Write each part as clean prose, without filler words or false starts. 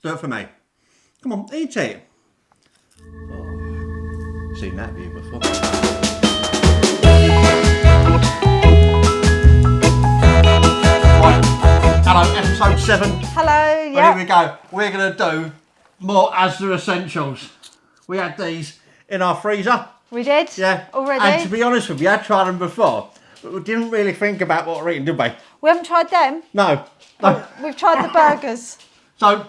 Do it for me. Come on, eat it. Oh, seen that view before. Hello, episode 7. Hello, yeah. Well, here we go. We're going to do more Asda essentials. We had these in our freezer. We did? Yeah. Already? And to be honest with you, I tried them before, but we didn't really think about what we're eating, did we? We haven't tried them. No. We've tried the burgers. So,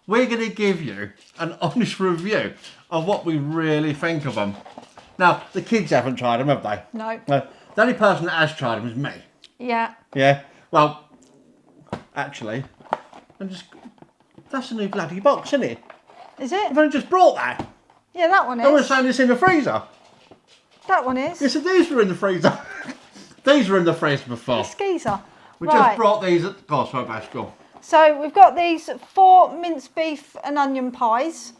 we're going to give you an honest review of what we really think of them. Now, the kids haven't tried them, have they? No. No. The only person that has tried them is me. Yeah. Yeah. Well, actually, that's a new bloody box, isn't it? Is it? I've only just brought that. Yeah, that one is. I was saying this in the freezer. That one is. Yes, these were in the freezer. These were in the freezer before. Skeezer. We Right. just brought these at... God, sorry, Basco. So we've got these 4 minced beef and onion pies.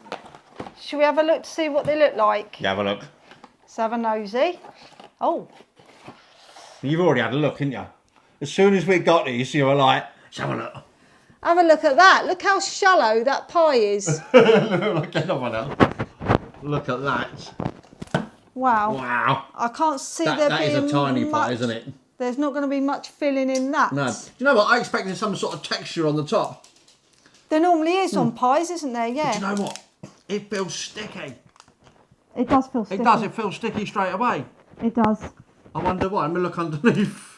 Shall we have a look to see what they look like? Yeah, have a look. Let's have a nosy. Oh. You've already had a look, haven't you? As soon as we got these, you were like, let's have a look. Have a look at that. Look how shallow that pie is. Look at one else. Look at that. Wow. Wow. I can't see That there is being a tiny much, pie, isn't it? There's not going to be much filling in that. No. Do you know what? I expected some sort of texture on the top. There normally is on pies, isn't there? Yeah. But do you know what? It feels sticky. It does feel sticky. It does. It feels sticky straight away. It does. I wonder why. Let me look underneath.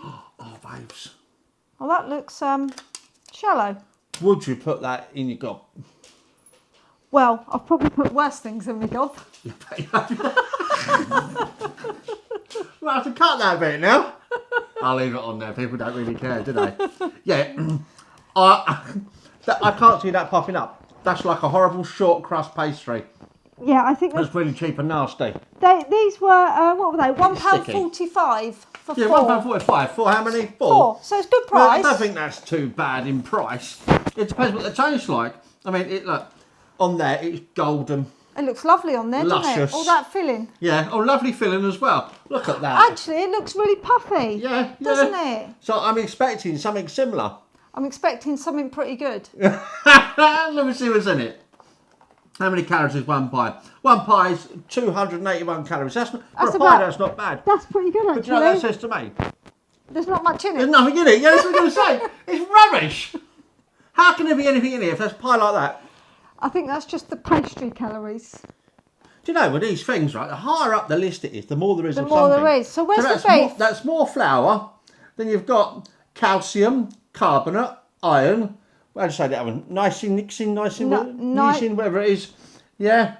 Oh, babes. Well, that looks shallow. Would you put that in your gob? Well, I've probably put worse things in my gob. We'll have to cut that bit now. I'll leave it on there. People don't really care, do they? Yeah. I can't see that popping up. That's like a horrible short crust pastry. Yeah, I think That's really cheap and nasty. these were, what were they? £1.45 for 4. Yeah, £1.45. For how many? 4. So it's good Well, price. I don't think that's too bad in price. It depends what they taste like. I mean, look, on there it's golden. It looks lovely on there, doesn't Luscious. it? All that filling. Yeah, oh, lovely filling as well. Look at that. Actually, it looks really puffy. Yeah, Doesn't it? So I'm expecting something similar. I'm expecting something pretty good. Let me see what's in it. How many calories is one pie? One pie is 281 calories. That's not, for a pie, that's not bad. That's pretty good, actually. But do you know what that says to me? There's not much in it. There's nothing in it. Yeah, that's what I'm going to say. It's rubbish. How can there be anything in here if there's pie like that? I think that's just the pastry calories. Do you know, with these things, right, the higher up the list it is, the more there is The of more something. there is. So where's the More, beef? that's more flour. Then you've got calcium, carbonate, iron. What did I say that one? Niacin, whatever it is. Yeah.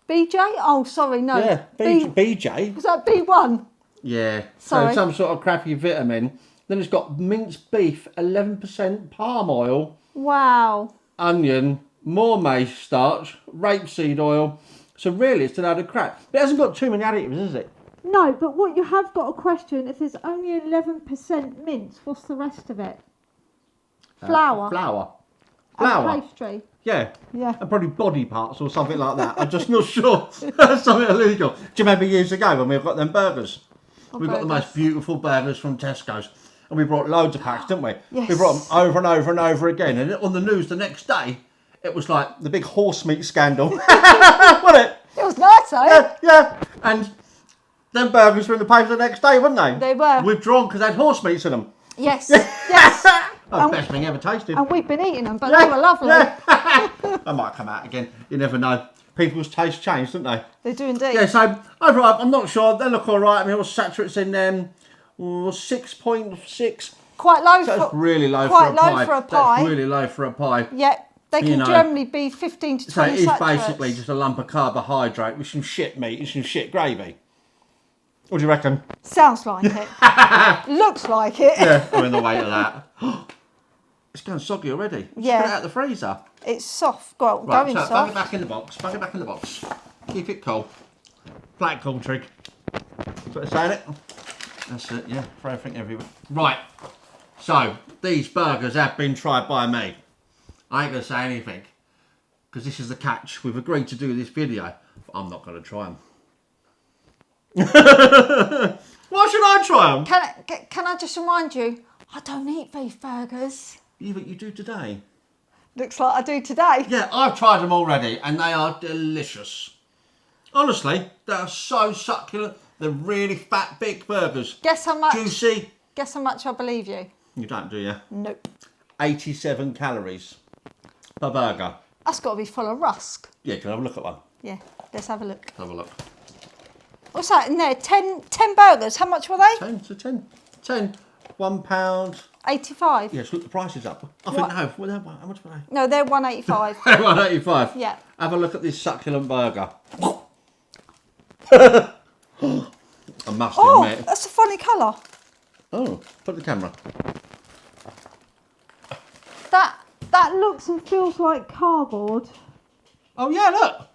BJ? Oh, sorry, no. Yeah, BJ. Was that B1? Yeah. Sorry. So some sort of crappy vitamin. Then it's got minced beef, 11% palm oil, Wow. onion, more maize starch, rapeseed oil. So really, it's a load of crap. But it hasn't got too many additives, has it? No, but what you have got a question, if there's only 11% mince, what's the rest of it? Flour. Flour. And pastry. Yeah. Yeah. And probably body parts or something like that. I'm just not sure. That's something illegal. Do you remember years ago when we got them burgers? We got the most beautiful burgers from Tesco's. And we brought loads of packs, didn't we? Yes. We brought them over and over and over again. And on the news the next day, it was like the big horse meat scandal. Wasn't it? It was nice, though. Yeah. And them burgers were in the paper the next day, weren't they? They were. Withdrawn because they had horse meats in them. Yes. Yes. Oh, best thing ever tasted. And we've been eating them, but they were lovely. Yeah. They might come out again. You never know. People's tastes change, don't they? They do indeed. Yeah, so overall, I'm not sure. They look all right. I mean, what's saturates in them? 6.6. Quite low So that's really low quite for a pie. low for a pie. That's really low for a pie. Yeah, they can generally be 15 to 20 So it is saturates. basically just a lump of carbohydrate with some shit meat and some shit gravy. What do you reckon? Sounds like it. Looks like it. Yeah, I'm in the way of that. It's going soggy already. Just Yeah. get it out of the freezer. It's soft. Well, Right, going so soft. bung it back in the box. Bung it back in the box. Keep it cool. Black cool trig. Put a say in it. That's it, yeah. Throw everything everywhere. Right. So, these burgers have been tried by me. I ain't going to say anything. Because this is the catch. We've agreed to do this video. But I'm not going to try them. Why should I try them? Can I just remind you, I don't eat beef burgers. You think you do today? Looks like I do today. Yeah, I've tried them already and they are delicious. Honestly, they are so succulent. They're really fat, big burgers. Guess how much? Juicy. Guess how much I believe you? You don't, do you? Nope. 87 calories per burger. That's got to be full of rusk. Yeah, can I have a look at one? Yeah, let's have a look. Let's have a look. What's that in there? 10 burgers. How much were they? 10, so 10. 10. £1. 85. Yes, look, the price is up. I think no. Well, how much were they? No, they're 185. £1.85. Yeah. Have a look at this succulent burger. I must admit. That's a funny colour. Oh, put the camera. That looks and feels like cardboard. Oh yeah, look.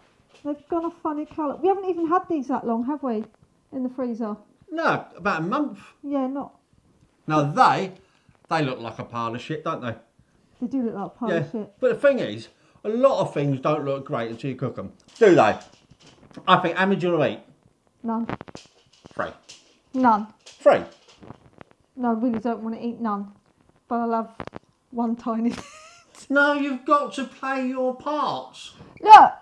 They've got a funny colour. We haven't even had these that long, have we? In the freezer. No, about a month. Yeah, not. Now they look like a pile of shit, don't they? They do look like a pile of shit. But the thing is, a lot of things don't look great until you cook them. Do they? I think, how many do you want to eat? None. 3. None. 3? No, I really don't want to eat none. But I'll have one tiny bit. No, you've got to play your parts. Look,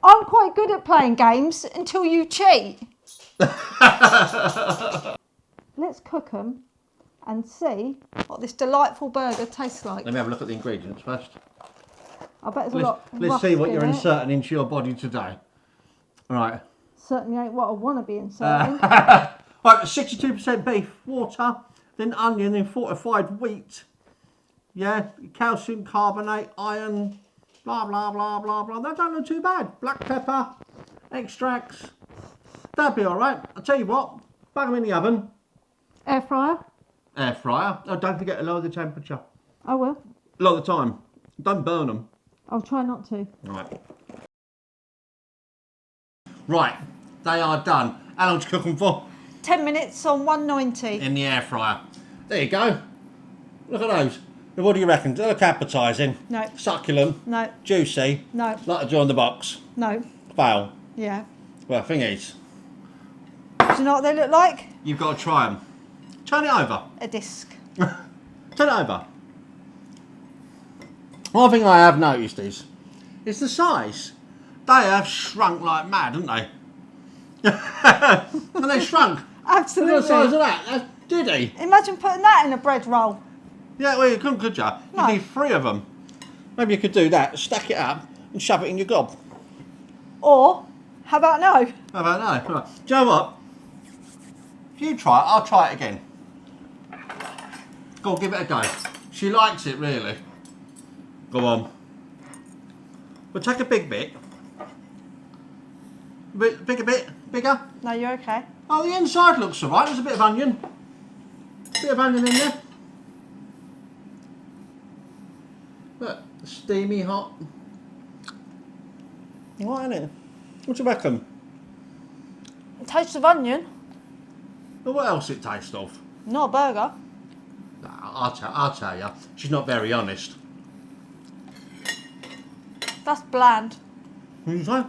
I'm quite good at playing games until you cheat. Let's cook them and see what this delightful burger tastes like. Let me have a look at the ingredients first. I bet there's a lot. Let's see what you're inserting into your body today. Right. Certainly ain't what I want to be inserting. Right, 62% beef, water, then onion, then fortified wheat. Yeah, calcium carbonate, iron, blah, blah, blah, blah, blah. That don't look too bad. Black pepper, extracts. That'd be all right. I'll tell you what, bang them in the oven. Air fryer? Air fryer. Oh, don't forget to lower the temperature. I will. A lot of the time. Don't burn them. I'll try not to. Right. Right, they are done. How long to cook them for? 10 minutes on 190. In the air fryer. There you go. Look at those. Now, what do you reckon? Do they look appetising? No. Succulent? No. Juicy? No. Like the jaw in the box? No. Fail? Yeah. Well, the thing is, Do you know what they look like? you've got to try them. Turn it over. A disc. Turn it over. One thing I have noticed is the size. They have shrunk like mad, haven't they? And they shrunk. Absolutely. Look at the size of that. That's diddy. Imagine putting that in a bread roll. Yeah, well, you couldn't, could you? No. You need 3 of them. Maybe you could do that, stack it up and shove it in your gob. Or, how about no? How about no? Right. Do you know what? If you try it, I'll try it again. Go on, give it a go. She likes it, really. Go on. We'll take a big bit. Bigger bit? Bigger? No, you're okay. Oh, the inside looks alright. There's a bit of onion. Bit of onion in there. Look, steamy hot. What, isn't it? What do you reckon? Taste of onion. But what else it tastes of? Not a burger. Nah, I'll tell you. She's not very honest. That's bland. What did you say?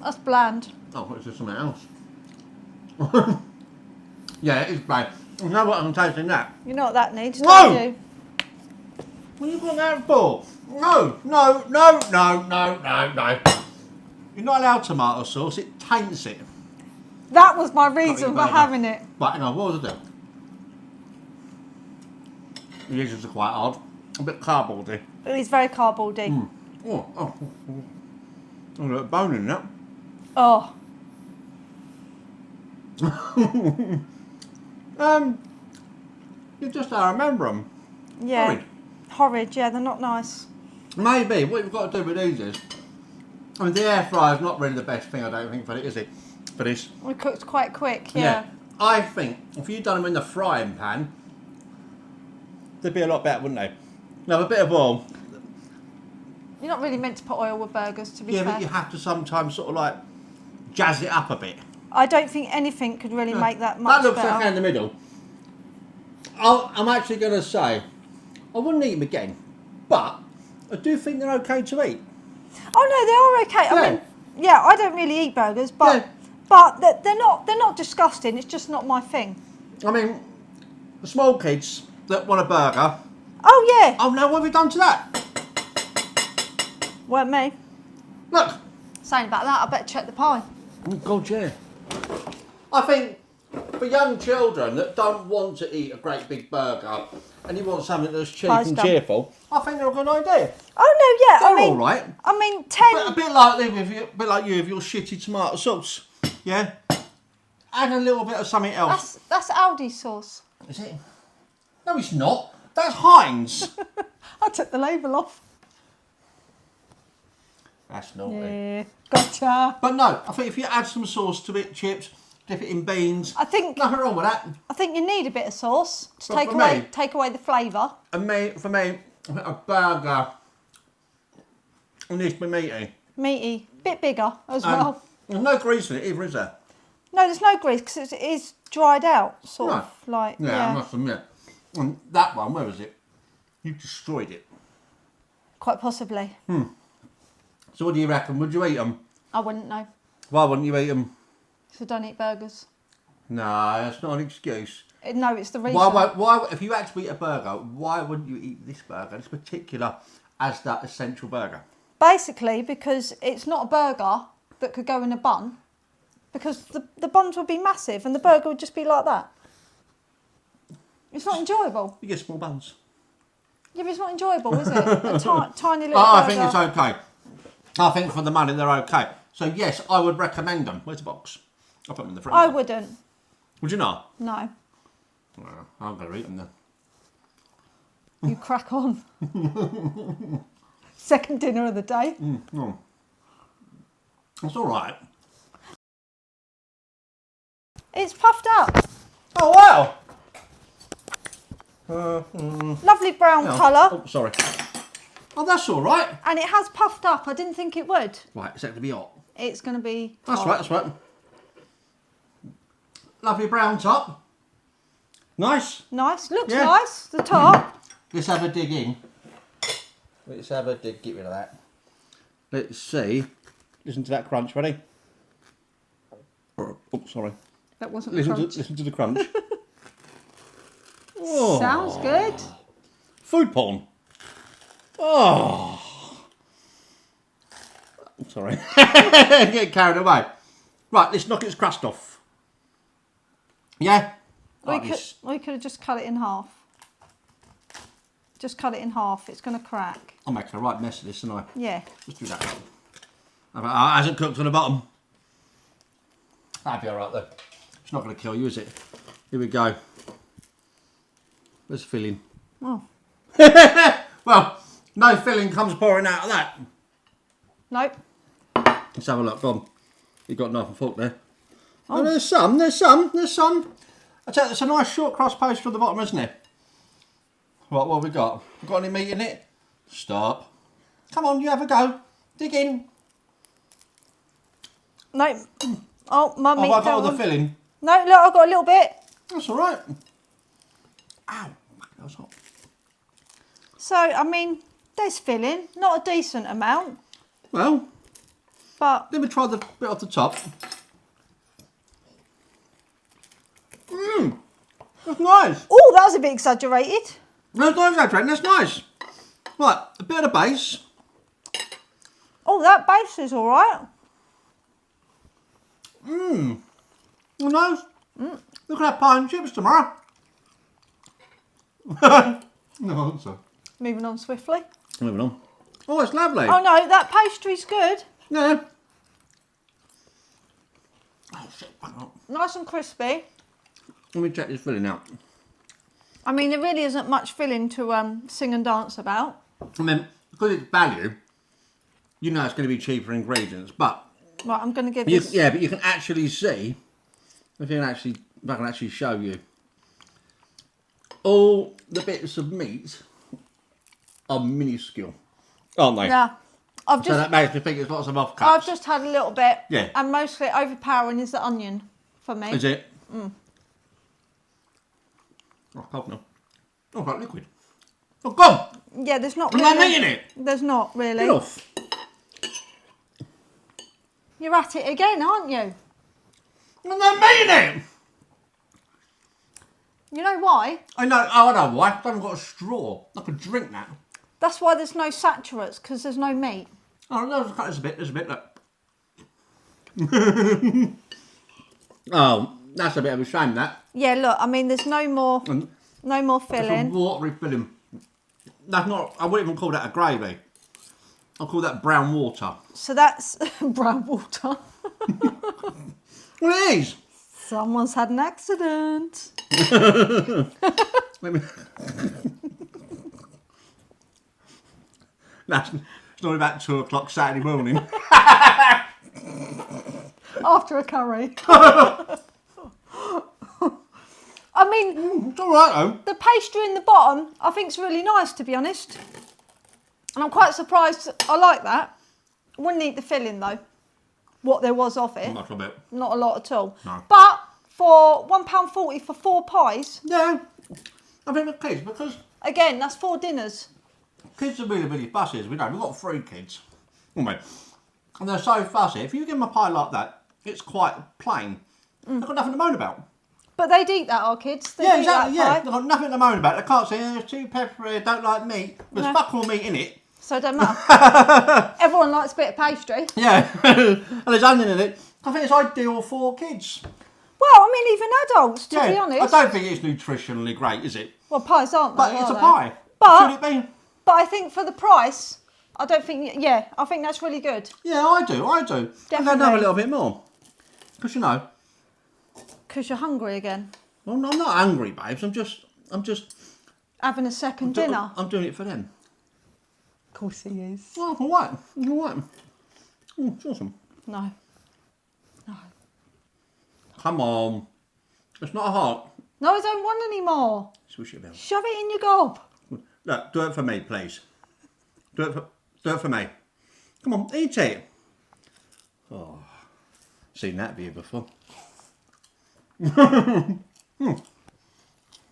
That's bland. Oh, what is this, something else? Yeah, it is bad. You know what I'm tasting that? You know what that needs, No! don't you? What are you got that for? No, no, no, no, no, no, no. You're not allowed tomato sauce, it taints it. That was my reason for burger. having it. Right, hang on, what was I doing? The edges are quite hard. A bit cardboardy. It's very cardboardy. Oh. A little bone in that. Oh. You just don't remember them. Yeah. Horrid. Horrid, yeah, they're not nice. Maybe what you've got to do with these is, I mean, the air fryer is not really the best thing, I don't think, for it, is it? For this. We cooked quite quick, yeah. I think if you'd done them in the frying pan, they'd be a lot better, wouldn't they? Now, a bit of oil. You're not really meant to put oil with burgers, to be Yeah, fair. but you have to sometimes sort of like jazz it up a bit. I don't think anything could really make that much That looks better. okay in the middle. I'm actually going to say, I wouldn't eat them again, but I do think they're okay to eat. Oh no, they are okay. Yeah. I mean, yeah, I don't really eat burgers, but Yeah. they're not disgusting. It's just not my thing. I mean, the small kids, that want a burger. Oh yeah. Oh no, what have we done to that? Weren't me. Look. Saying about that, I better check the pie. Oh God, yeah. I think for young children that don't want to eat a great big burger and you want something that's cheap Pie's and done. cheerful, I think they're a good idea. Oh no, yeah. They're I mean, all right. I mean, 10. A bit like you with your shitty tomato sauce. Yeah. Add a little bit of something else. That's Aldi sauce. Is it? No, it's not. That's Heinz. I took the label off. That's naughty. Yeah, gotcha. But no, I think if you add some sauce to it, chips, dip it in beans. I think nothing wrong with that. I think you need a bit of sauce to But take for away me- the flavour. And for me, I think a burger needs to be meaty. Meaty, bit bigger as well. There's no grease in it either, is there? No, there's no grease because it is dried out, sort Right. of like. Yeah, I must admit. And that one, where was it? You destroyed it. Quite possibly. So what do you reckon? Would you eat them? I wouldn't know. Why wouldn't you eat them? So don't eat burgers. No, that's not an excuse. No, it's the reason. Why, if you had to eat a burger, why wouldn't you eat this burger, this particular Asda Essential Burger? Basically, because it's not a burger that could go in a bun, because the buns would be massive and the burger would just be like that. It's not enjoyable. You get small buns. Yeah, but it's not enjoyable, is it? A tiny little I burger. think it's okay. I think for the money they're okay. So yes, I would recommend them. Where's the box? I'll put them in the freezer. I wouldn't. Would you not? No. Well, I'm going to eat them then. You crack on. Second dinner of the day. It's all right. It's puffed up. Oh wow! Lovely brown colour. Oh, sorry. Oh, that's all right. And it has puffed up. I didn't think it would. Right, is that going to be hot? It's going to be That's hot. right, that's right. Lovely brown top. Nice. Nice. Looks Yeah. nice. The top. Let's have a dig in. Let's have a dig. Get rid of that. Let's see. Listen to that crunch. Ready? Oh, sorry. That wasn't Listen crunch. to the crunch. Oh. Sounds good. Food porn. Oh. Sorry. Get carried away. Right, let's knock its crust off. Yeah? Like this. We could have just cut it in half. Just cut it in half. It's going to crack. I'm making a right mess of this, aren't I? Yeah. Just do that. It hasn't cooked on the bottom. That'd be alright though. It's not going to kill you, is it? Here we go. Where's the filling? Oh. Well, no filling comes pouring out of that. Nope. Let's have a look. Go on. You've got a knife and fork there. Oh, there's some. I tell you, it's a nice short cross post for the bottom, isn't it? Right, what have we got? Got any meat in it? Stop. Come on, you have a go. Dig in. Nope. Oh, my meat. Have I got fell all the on. filling? No, look, I've got a little bit. That's all right. Ow, that was hot. So, I mean, there's filling. Not a decent amount, Well, but let me try the bit off the top. That's nice. oh, that was a bit exaggerated. That's not exaggerating, that's nice. Right, a bit of base. Oh, that base is all right. Who knows? Look at that pie and chips tomorrow. No answer. Moving on swiftly. Moving on. Oh, it's lovely. Oh no, that pastry's good. Yeah. Oh, shit. Hang on. Nice and crispy. Let me check this filling out. I mean, there really isn't much filling to sing and dance about. I mean, because it's value, you know it's going to be cheaper ingredients, but Right, I'm going to give you, this... yeah, but you can actually see, if I can actually show you, all the bits of meat are minuscule, aren't they? Yeah. So that makes me think there's lots of offcuts. I've just had a little bit. Yeah. And mostly overpowering is the onion for me. Is it? Oh, cold now. Oh, quite liquid. Oh, God! Yeah, there's not There's really... no meat in it! There's not really. Get off. You're at it again, aren't you? There's no meat in it! You know why? I know. Oh, I know why. I haven't got a straw. I could drink that. That's why there's no saturates, because there's no meat. Oh, no, there's a bit. Look. Oh, that's a bit of a shame. That. Yeah, look. I mean, there's no more And filling. it's a watery filling. That's not. I wouldn't even call that a gravy. I'll call that brown water. So that's brown water. Well, it is. Someone's had an accident. Let me. That's it's not about 2 o'clock Saturday morning. After a curry. I mean, It's all right though. the pastry in the bottom, I think, is really nice, to be honest. And I'm quite surprised. I like that. Wouldn't eat the filling though. What there was of it. Not a bit. Not a lot at all. No. But for £1.40 for 4 pies, Yeah, I think the kids, because again, that's 4 dinners. kids are really fussy. We've got 3 kids. And they're so fussy. If you give them a pie like that, it's quite plain. They've got nothing to moan about. But they'd eat that, our kids. They'd Yeah, eat exactly. that Yeah, pie. they've got nothing to moan about. They can't say, it's too peppery, I don't like meat. There's No. fuck all meat in it. So it don't matter. Everyone likes a bit of pastry. Yeah, and there's onion in it. I think it's ideal for kids. Well, I mean, even adults, to be honest. I don't think it's nutritionally great, is it? Well, pies aren't But they, it's are a they? pie. But- Should it be? But I think for the price, I don't think, yeah, I think that's really good. Yeah, I do. I'm going to have a Definitely. little bit more. Because, Because you're hungry again. well, I'm not hungry, babes. I'm just Having a second dinner. I'm doing it for them. Of course he is. Oh, all right. All right. Oh, it's awesome. No. Come on. It's not a heart. No, I don't want any more. Swish it, Bill. Shove it in your gob. Look, do it for me, please. Do it for me. Come on, eat it. Oh, seen that view before.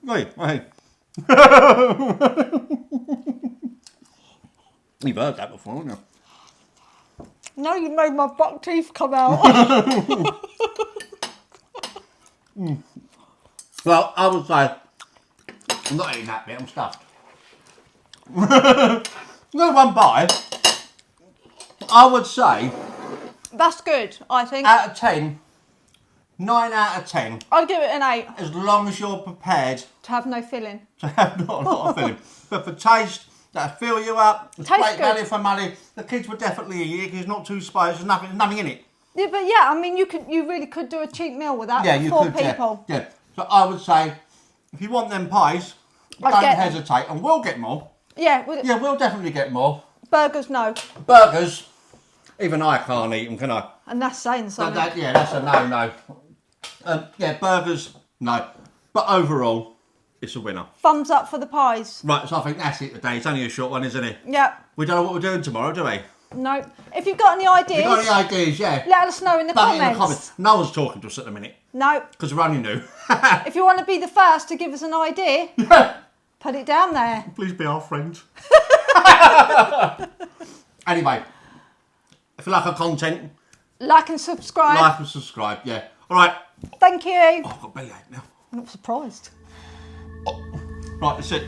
Wait. You've heard that before, haven't you? No, you made my buck teeth come out. Well, I would say I'm not eating that bit. I'm stuffed. No one bite. I would say That's good, I think. out of 10, 9 out of 10. I'd give it an 8 As long as you're prepared to have no filling. to have not a lot of filling, but for taste, that'll fill you up. It's Tastes great good. value for money. The kids would definitely eat it because it's not too spicy. There's nothing in it. Yeah, but yeah, I mean, you really could do a cheap meal with that Yeah, for you 4 could. people. Yeah. So I would say, if you want them pies, I'd don't get them. hesitate, and we'll get more. Yeah, Yeah, we'll definitely get more. burgers, no. Burgers, even I can't eat them, can I? And that's saying So something. that's a no. Yeah, burgers, no. But overall, it's a winner. Thumbs up for the pies. Right, so I think that's it today. It's only a short one, isn't it? Yeah. We don't know what we're doing tomorrow, do we? No. If you've got any ideas, You got any ideas? Yeah. let us know in the Put it comments. in the comments. No one's talking to us at the minute No. because we're only new. If you want to be the first to give us an idea, put it down there. Please be our friend. Anyway, if you like our content, Like and subscribe. like and subscribe. Yeah. All right. Thank you. Oh, I've got bellyache now. I'm not surprised. Right, that's it.